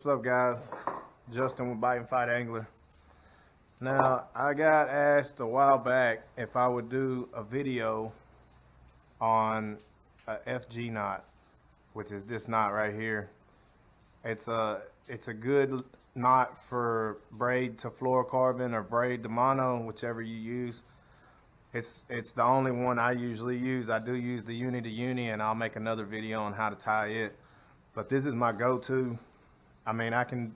What's up, guys? Justin with Bite and Fight Angler. Now, I got asked a while back if I would do a video on a FG knot, which is this knot right here. It's a good knot for braid to fluorocarbon or braid to mono, whichever you use. It's the only one I usually use. I do use the uni to uni, and I'll make another video on how to tie it. But this is my go-to. I mean, I can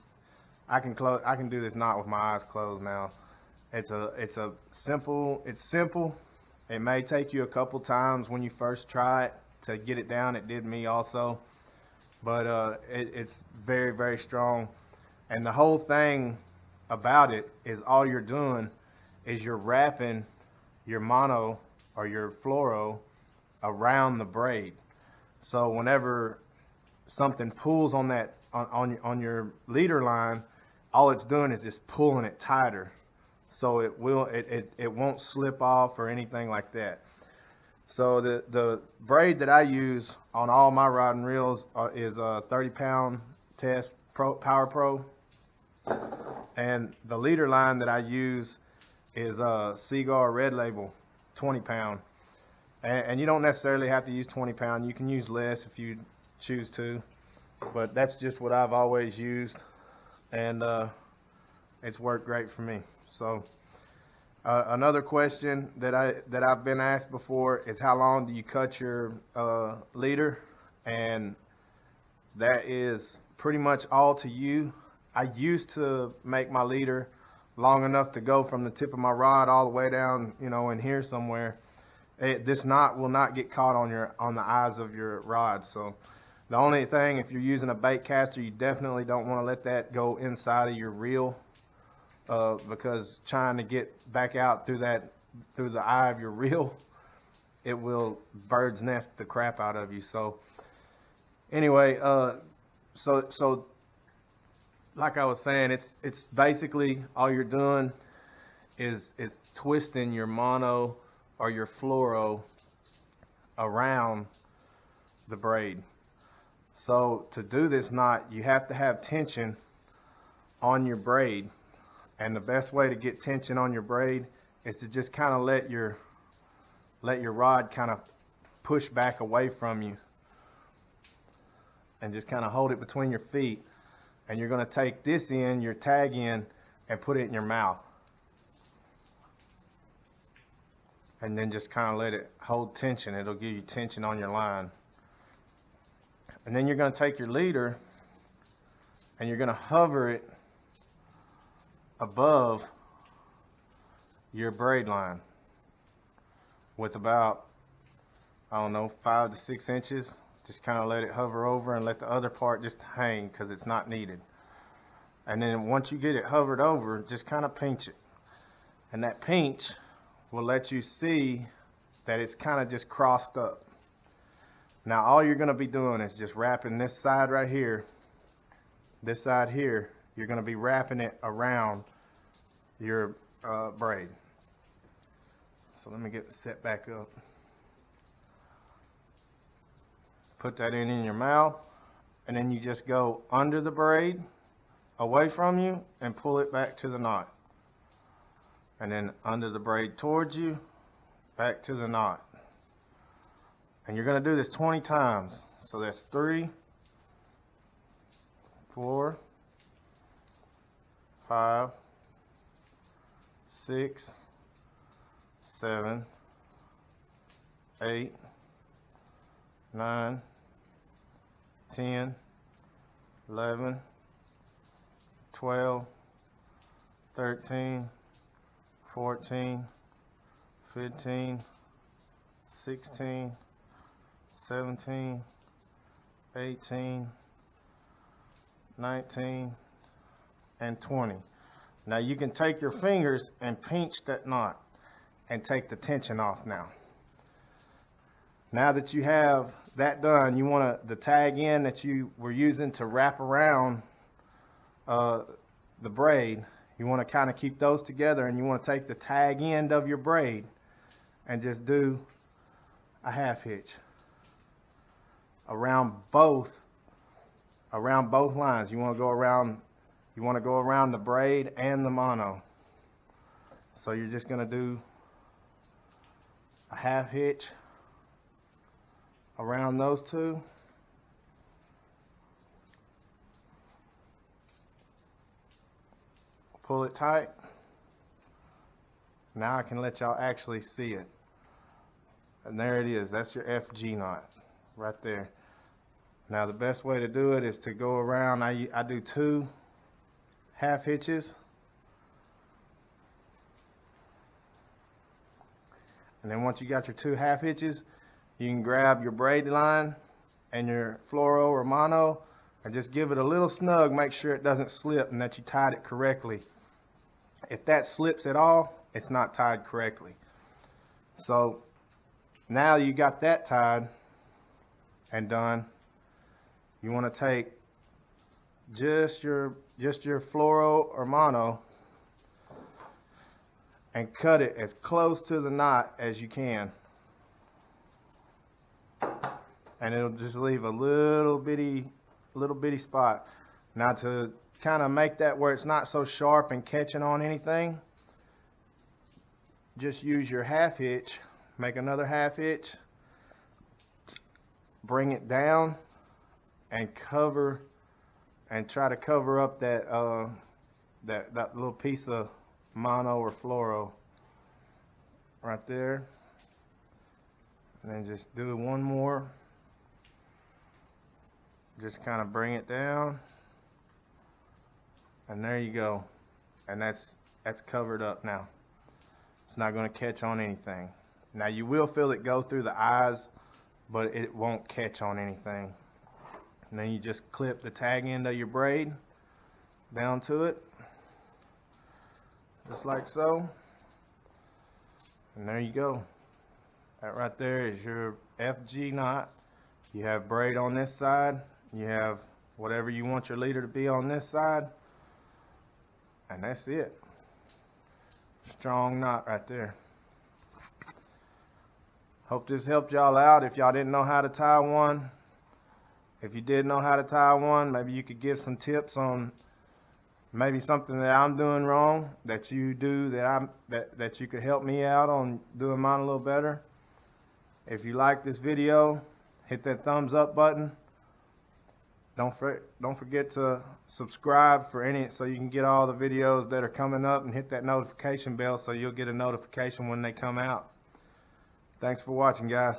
do this knot with my eyes closed now. It's simple. It may take you a couple times when you first try it to get it down. It did me also, but it's very, very strong. And the whole thing about it is all you're doing is you're wrapping your mono or your fluoro around the braid. So whenever something pulls on that on your leader line, all it's doing is just pulling it tighter, so it won't slip off or anything like that. So the braid that I use on all my rod and reels is a 30-pound test Power Pro, and the leader line that I use is a Seaguar Red Label 20-pound, and you don't necessarily have to use 20-pound. You can use less if you choose to, but that's just what I've always used, and it's worked great for me. So another question that I've been asked before is, how long do you cut your leader? And that is pretty much all to you. I used to make my leader long enough to go from the tip of my rod all the way down, in here somewhere. This knot will not get caught on the eyes of your rod. So the only thing, if you're using a bait caster, you definitely don't want to let that go inside of your reel, because trying to get back out through the eye of your reel, it will bird's nest the crap out of you. So anyway, so like I was saying, it's basically all you're doing is twisting your mono or your fluoro around the braid. So to do this knot, you have to have tension on your braid, and the best way to get tension on your braid is to just kind of let your rod kind of push back away from you, and just kind of hold it between your feet. And you're going to take this end, your tag end, and put it in your mouth. And then just kind of let it hold tension. It'll give you tension on your line. And then you're going to take your leader and you're going to hover it above your braid line with about, 5 to 6 inches. Just kind of let it hover over and let the other part just hang, because it's not needed. And then once you get it hovered over, just kind of pinch it. And that pinch will let you see that it's kind of just crossed up. Now all you're going to be doing is just wrapping this side right here. This side here, you're going to be wrapping it around your braid. So let me get it set back up. Put that in your mouth, and then you just go under the braid, away from you, and pull it back to the knot. And then under the braid towards you, back to the knot. And you're going to do this 20 times. So that's 3, 4, 5, 6, 7, 8, 9, 10, 11, 12, 13, 14, 15, 16, 17, 18, 19, and 20. Now you can take your fingers and pinch that knot and take the tension off now. Now that you have that done, you want the tag end that you were using to wrap around the braid, you want to kind of keep those together, and you want to take the tag end of your braid and just do a half hitch around both around both lines. You want to go around the braid and the mono. So you're just going to do a half hitch around those two. Pull it tight. Now I can let y'all actually see it. And there it is. That's your FG knot right there. Now the best way to do it is to go around. I do 2 half hitches. And then once you got your 2 half hitches, you can grab your braid line and your fluoro or mono and just give it a little snug. Make sure it doesn't slip and that you tied it correctly. If that slips at all, it's not tied correctly. So now you got that tied and done. You want to take just your fluoro or mono and cut it as close to the knot as you can. And it'll just leave a little bitty spot. Now to kind of make that where it's not so sharp and catching on anything, just use your half hitch, make another half hitch, bring it down and cover, and try to cover up that that little piece of mono or fluoro right there. And then just do one more. Just kind of bring it down. And there you go. And that's covered up now. It's not going to catch on anything. Now you will feel it go through the eyes, but it won't catch on anything. And then you just clip the tag end of your braid down to it, just like so. And there you go. That right there is your FG knot. You have braid on this side. You have whatever you want your leader to be on this side. And that's it. Strong knot right there. Hope this helped y'all out. If y'all didn't know how to tie one, if you did know how to tie one, maybe you could give some tips on maybe something that I'm doing wrong that you do that you could help me out on doing mine a little better. If you like this video, hit that thumbs up button. Don't forget to subscribe so you can get all the videos that are coming up, and hit that notification bell so you'll get a notification when they come out. Thanks for watching, guys.